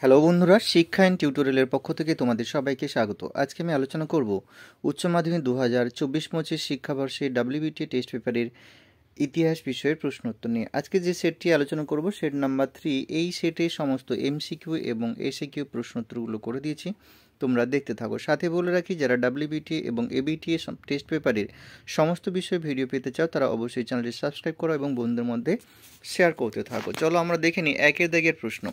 Hello বন্ধুরা, শিক্ষা and টিউটোরিয়ালের পক্ষ থেকে তোমাদের সবাইকে স্বাগত। আজকে আমি আলোচনা করব উচ্চ মাধ্যমিক 2024-25 শিক্ষাবর্ষে ডাব্লিউবিটিএ টেস্ট পেপারের ইতিহাস বিষয়ের প্রশ্ন উত্তর নিয়ে। আজকে যে সেটটি আলোচনা করব সেট নাম্বার 3। এই সেটে সমস্ত এমসিকিউ এবং এসিকিউ প্রশ্ন উত্তরগুলো করে দিয়েছি, তোমরা দেখতে থাকো। সাথে বলে রাখি, যারা ডাব্লিউবিটিএ এবং এবিটিএ টেস্ট পেপারের সমস্ত বিষয়ে ভিডিও পেতে চাও তারা অবশ্যই চ্যানেলটি সাবস্ক্রাইব করো এবং বন্ধুদের মধ্যে শেয়ার করতে থাকো। চলো আমরা দেখে নিই একের দাগের প্রশ্ন।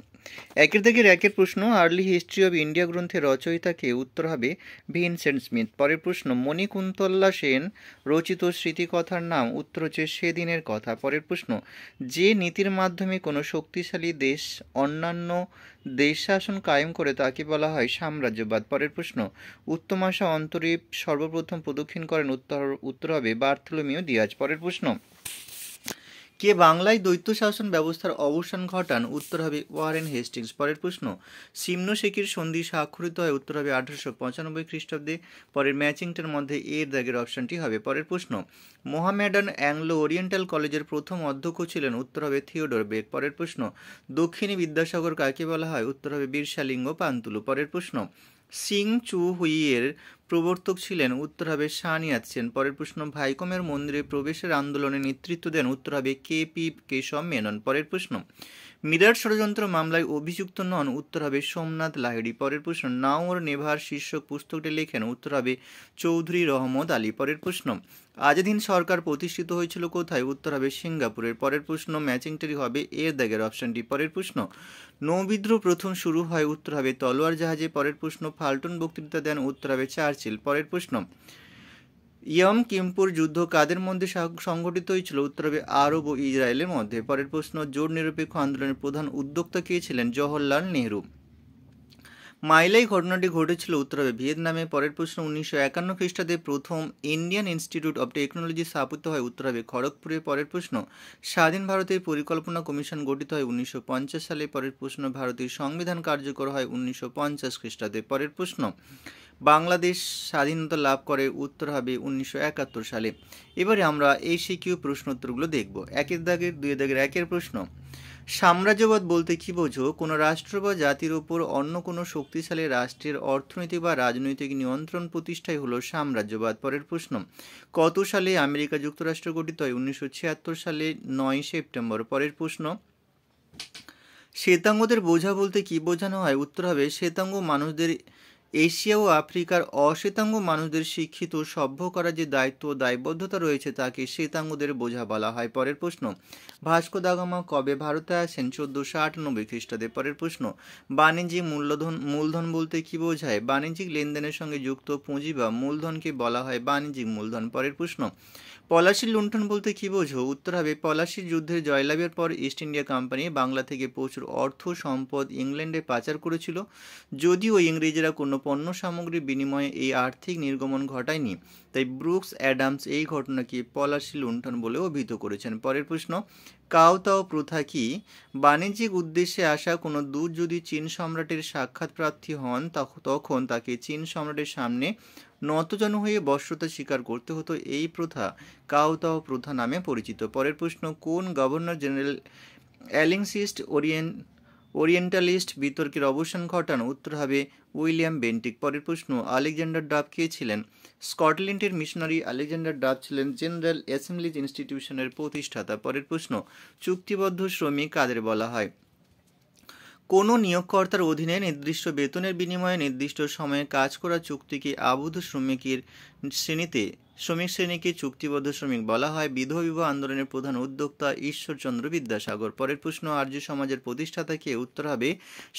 একের প্রশ্ন, আর্লি হিস্ট্রি অব ইন্ডিয়া গ্রন্থের রচয়িতাকে? উত্তর হবে ভিনসেন্ট স্মিথ। পরের প্রশ্ন, মণিকুন্তলা সেন রচিত স্মৃতিকথার নাম? উত্তর হচ্ছে সেদিনের কথা। পরের প্রশ্ন, যে নীতির মাধ্যমে কোনো শক্তিশালী দেশ অন্যান্য দেশ শাসন কায়েম করে তাকে বলা হয় সাম্রাজ্যবাদ। পরের প্রশ্ন, উত্তমাশা অন্তরীপ সর্বপ্রথম প্রদক্ষিণ করেন? উত্তর হবে বার্থোলোমিও দিয়াজ। পরের প্রশ্ন, কে বাংলায় দ্বৈত শাসন ব্যবস্থার অবসান ঘটান? উত্তর হবে ওয়ারেন হেস্টিংস। পরের প্রশ্ন, সিমনো শেকির সন্ধি স্বাক্ষরিত হয়? উত্তর হবে 1895 খ্রিস্টাব্দে। পরের ম্যাচিংটার মধ্যে এর দাগের অপশনটি হবে। পরের প্রশ্ন, মোহামেডান অ্যাংলো ওরিয়েন্টাল কলেজের প্রথম অধ্যক্ষ ছিলেন? উত্তর হবে থিওডর বেক। পরের প্রশ্ন, দক্ষিণী বিদ্যাসাগর কাকে বলা হয়? উত্তর হবে বীরসালিঙ্গ পান্তুলু। পরের প্রশ্ন, সিং চু হুইয়ের প্রবর্তক ছিলেন? উত্তর হবে শান ইয়াতসেন। পরের প্রশ্ন, ভাইকমের মন্দিরে প্রবেশের আন্দোলনে নেতৃত্ব দেন? উত্তর হবে কেপি কেশব মেনন। পরের প্রশ্ন, মিরাট ষড়যন্ত্র মামলায় অভিযুক্ত নন? উত্তর হবে সোমনাথ লাহিড়ী। পরের প্রশ্ন, নাও ওর নেভার শীর্ষক পুস্তকটি লেখেন? উত্তর হবে চৌধুরী রহমদ আলী। পরের প্রশ্ন, আজাদ সরকার প্রতিষ্ঠিত হয়েছিল কোথায়? উত্তর হবে সিঙ্গাপুরের। পরের প্রশ্ন, ম্যাচিংটারি হবে এর দাগের অপশনটি। পরের প্রশ্ন, নৌবিদ্রোহ প্রথম শুরু হয়? উত্তর হবে তলোয়ার জাহাজে। পরের প্রশ্ন, ফাল্টন বক্তৃতা দেন? উত্তর হবে চার্চিল। পরের প্রশ্ন, ইয়ম কিম্পুর যুদ্ধ কাদের মধ্যে সংঘটিত হয়েছিল? উত্তর হবে আরব ও ইসরায়েলের মধ্যে। পরের প্রশ্ন, জোট নিরপেক্ষ আন্দোলনের প্রধান উদ্যোক্তা কে ছিলেন? জওহরলাল নেহরু। মাইলাই ঘটনাটি ঘটেছিল? উত্তর হবে ভিয়েতনামে। পরের প্রশ্ন, 1951 খ্রিস্টাব্দে প্রথম ইন্ডিয়ান ইনস্টিটিউট অব টেকনোলজি স্থাপিত হয়? উত্তর হবে খড়গপুরে। পরের প্রশ্ন, স্বাধীন ভারতের পরিকল্পনা কমিশন গঠিত হয় 1950 সালে। পরের প্রশ্ন, ভারতের সংবিধান কার্যকর হয় 1950 খ্রিস্টাব্দে। পরের প্রশ্ন, বাংলাদেশ স্বাধীনতা লাভ করে? উত্তর হবে 1971 সালে। এবারে আমরা এই সিকিউ প্রশ্ন উত্তরগুলো দেখব। একের দাগের দুই দাগের একের প্রশ্ন, সাম্রাজ্যবাদ বলতে কি বোঝো? কোনো রাষ্ট্র বা জাতির উপর অন্য কোনো শক্তিশালী রাষ্ট্রের অর্থনৈতিক বা রাজনৈতিক নিয়ন্ত্রণ প্রতিষ্ঠাই হলো সাম্রাজ্যবাদ। পরের প্রশ্ন, কত সালে আমেরিকা যুক্তরাষ্ট্র গঠিত হয়? 1976 সালে 9 সেপ্টেম্বর। পরের প্রশ্ন, শ্বেতাঙ্গদের বোঝা বলতে কি বোঝানো হয়? উত্তর হবে শ্বেতাঙ্গ মানুষদের এশিয়া ও আফ্রিকার অশ্বেতাঙ্গ মানুষদের শিক্ষিত সভ্য করার যে দায়িত্ব ও দায়বদ্ধতা রয়েছে তাকে শ্বেতাঙ্গদের বোঝা বলা হয়। পরের প্রশ্ন, ভাস্কো দা গামা কবে ভারতে আসেন? 1498 খ্রিস্টাব্দে। পরের প্রশ্ন, বাণিজ্যিক মূলধন বলতে কি বোঝায়? বাণিজ্যিক লেনদেনের সঙ্গে যুক্ত পুঁজি বা মূলধনকে বলা হয় বাণিজ্যিক মূলধন। পরের প্রশ্ন, পলাশির লুণ্ঠন বলতে কি বোঝো? উত্তর হবে পলাশির যুদ্ধের জয়লাভের পর ইস্ট ইন্ডিয়া কোম্পানি বাংলা থেকে প্রচুর অর্থ সম্পদ ইংল্যান্ডে পাচার করেছিল, যদিও ইংরেজরা কোনো পণ্য সামগ্রীর বিনিময়ে এই আর্থিক নির্গমন ঘটায়নি, তাই ব্রুকস অ্যাডামস এই ঘটনাকে পলাশি লুণ্ঠন বলে অভিহিত করেছেন। পরের প্রশ্ন, কাওতাও প্রথা কি? বাণিজ্যিক উদ্দেশ্যে আসা কোনো দূত যদি চীন সম্রাটের সাক্ষাৎ প্রার্থী হন তখন তাকে চীন সম্রাটের সামনে নতজন হয়ে বশ্যতা স্বীকার করতে হতো। এই প্রথা কাওতাও প্রথা নামে পরিচিত। পরের প্রশ্ন, কোন গভর্নর জেনারেল অ্যালিংসিস্ট ওরিয়েন্টালিস্ট বিতর্কের অবসান ঘটান? উত্তর হবে উইলিয়াম বেন্টিক। পরের প্রশ্ন, আলেকজান্ডার ডাফ কে ছিলেন? স্কটল্যান্ডের মিশনারি আলেকজান্ডার ডাফ ছিলেন জেনারেল অ্যাসেম্বলিজ ইনস্টিটিউশনের প্রতিষ্ঠাতা। পরের প্রশ্ন, চুক্তিবদ্ধ শ্রমিক কাদের বলা হয়? কোনো নিয়োগকর্তার অধীনে নির্দিষ্ট বেতনের বিনিময়ে নির্দিষ্ট সময়ে কাজ করা চুক্তিকে আবদ্ধ শ্রমিক শ্রেণীকে চুক্তিবদ্ধ শ্রমিক বলা হয়। বিধবা বিবাহ আন্দোলনের প্রধান উদ্যোক্তা ঈশ্বরচন্দ্র বিদ্যাসাগর। পরের প্রশ্ন, আর্য সমাজের প্রতিষ্ঠাতা কে? উত্তর হবে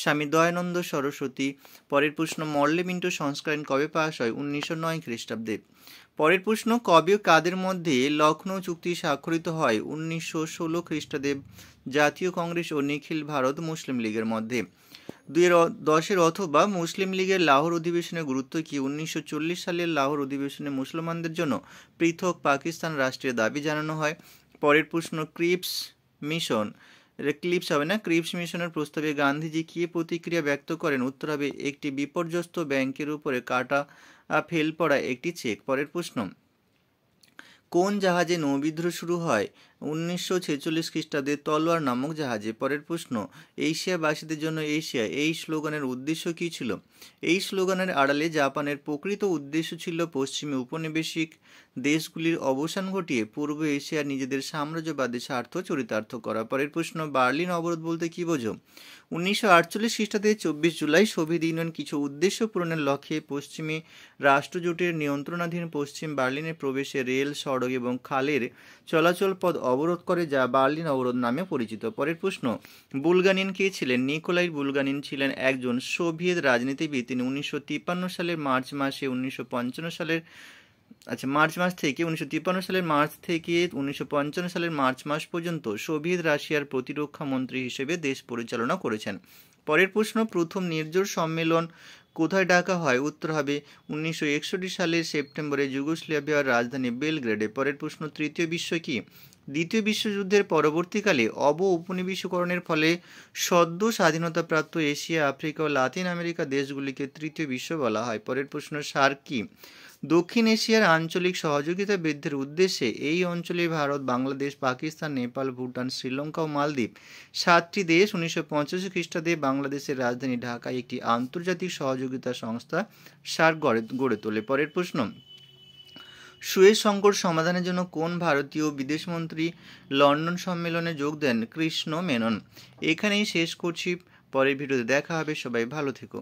স্বামী দয়ানন্দ সরস্বতী। পরের প্রশ্ন, মর্লে মিন্টো সংস্করণ কবে পাশ হয়? 1909 খ্রিস্টাব্দে। পরের প্রশ্ন, কবে কাদের মধ্যে লখনৌ চুক্তি স্বাক্ষরিত হয়? 1916 খ্রিস্টাব্দে জাতীয় কংগ্রেস ও নিখিল ভারত মুসলিম লীগের মধ্যে। 2010 অথবা মুসলিম লীগের লাহোর অধিবেশনের গুরুত্ব কি? 1940 সালের লাহোর অধিবেশনে মুসলমানদের জন্য পৃথক পাকিস্তান রাষ্ট্রের দাবি জানানো হয়। পরের প্রশ্ন, ক্রিপস মিশনের প্রস্তাবে গান্ধীজি কি প্রতিক্রিয়া ব্যক্ত করেন? উত্তর হবে একটি বিপর্যস্ত ব্যাংকের উপরে কাটা ফেল পড়া একটি চেক। পরের প্রশ্ন, কোন জাহাজে নৌবিদ্রোহ শুরু হয়? 1946 খ্রিস্টাব্দে তলোয়ার নামক জাহাজে। পরের প্রশ্ন, এশিয়াবাসীদের জন্য এশিয়া এই স্লোগানের উদ্দেশ্য কী ছিল? এই স্লোগানের আড়ালে জাপানের প্রকৃত উদ্দেশ্য ছিল পশ্চিমী উপনিবেশিক দেশগুলির অবসান ঘটিয়ে পূর্ব এশিয়ার নিজেদের সাম্রাজ্যবাদী স্বার্থ চরিতার্থ করা। পরের প্রশ্ন, বার্লিন অবরোধ বলতে কী বোঝো? 1948 খ্রিস্টাব্দে 24 জুলাই সোভিয়েত ইউনিয়ন কিছু উদ্দেশ্য পূরণের লক্ষ্যে পশ্চিমী রাষ্ট্রজোটের নিয়ন্ত্রণাধীন পশ্চিম বার্লিনে প্রবেশে রেল, সড়ক এবং খালের চলাচল পথ অবরোধ করে, যা বার্লিন অবরোধ নামে পরিচিত। পরের প্রশ্ন, বুলগানিন কে ছিলেন? নিকোলাই বুলগানিন ছিলেন একজন সোভিয়েত রাজনীতিবিদ। তিনি 1953 সালের মার্চ থেকে 1955 সালের মার্চ মাস পর্যন্ত সোভিয়েত রাশিয়ার প্রতিরক্ষা মন্ত্রী হিসেবে দেশ পরিচালনা করেছেন। পরের প্রশ্ন, প্রথম নির্জোট সম্মেলন কোথায় ডাকা হয়? উত্তর হবে 1961 সালের সেপ্টেম্বরে যুগোস্লাভিয়ার রাজধানী বেলগ্রেডে। পরের প্রশ্ন, তৃতীয় বিশ্ব কি? দ্বিতীয় বিশ্বযুদ্ধের পরবর্তীকালে উপনিবেশিকরণের ফলে সদ্য স্বাধীনতাপ্রাপ্ত এশিয়া, আফ্রিকা ও লাতিন আমেরিকা দেশগুলিকে তৃতীয় বিশ্ব বলা হয়। পরের প্রশ্ন, সার্ক কি? দক্ষিণ এশিয়ার আঞ্চলিক সহযোগিতা বৃদ্ধির উদ্দেশ্যে এই অঞ্চলে ভারত, বাংলাদেশ, পাকিস্তান, নেপাল, ভুটান, শ্রীলঙ্কা ও মালদ্বীপ 7টি দেশ 1985 খ্রিস্টাব্দে বাংলাদেশের রাজধানী ঢাকায় একটি আন্তর্জাতিক সহযোগিতা সংস্থা সার্ক গড়ে তোলে। পরের প্রশ্ন, সুয়েজ সংকট সমাধানের জন্য কোন ভারতীয় বিদেশমন্ত্রী লন্ডন সম্মেলনে যোগ দেন? কৃষ্ণ মেনন। এখানেই শেষ করছি, পরের ভিডিওতে দেখা হবে। সবাই ভালো থেকো।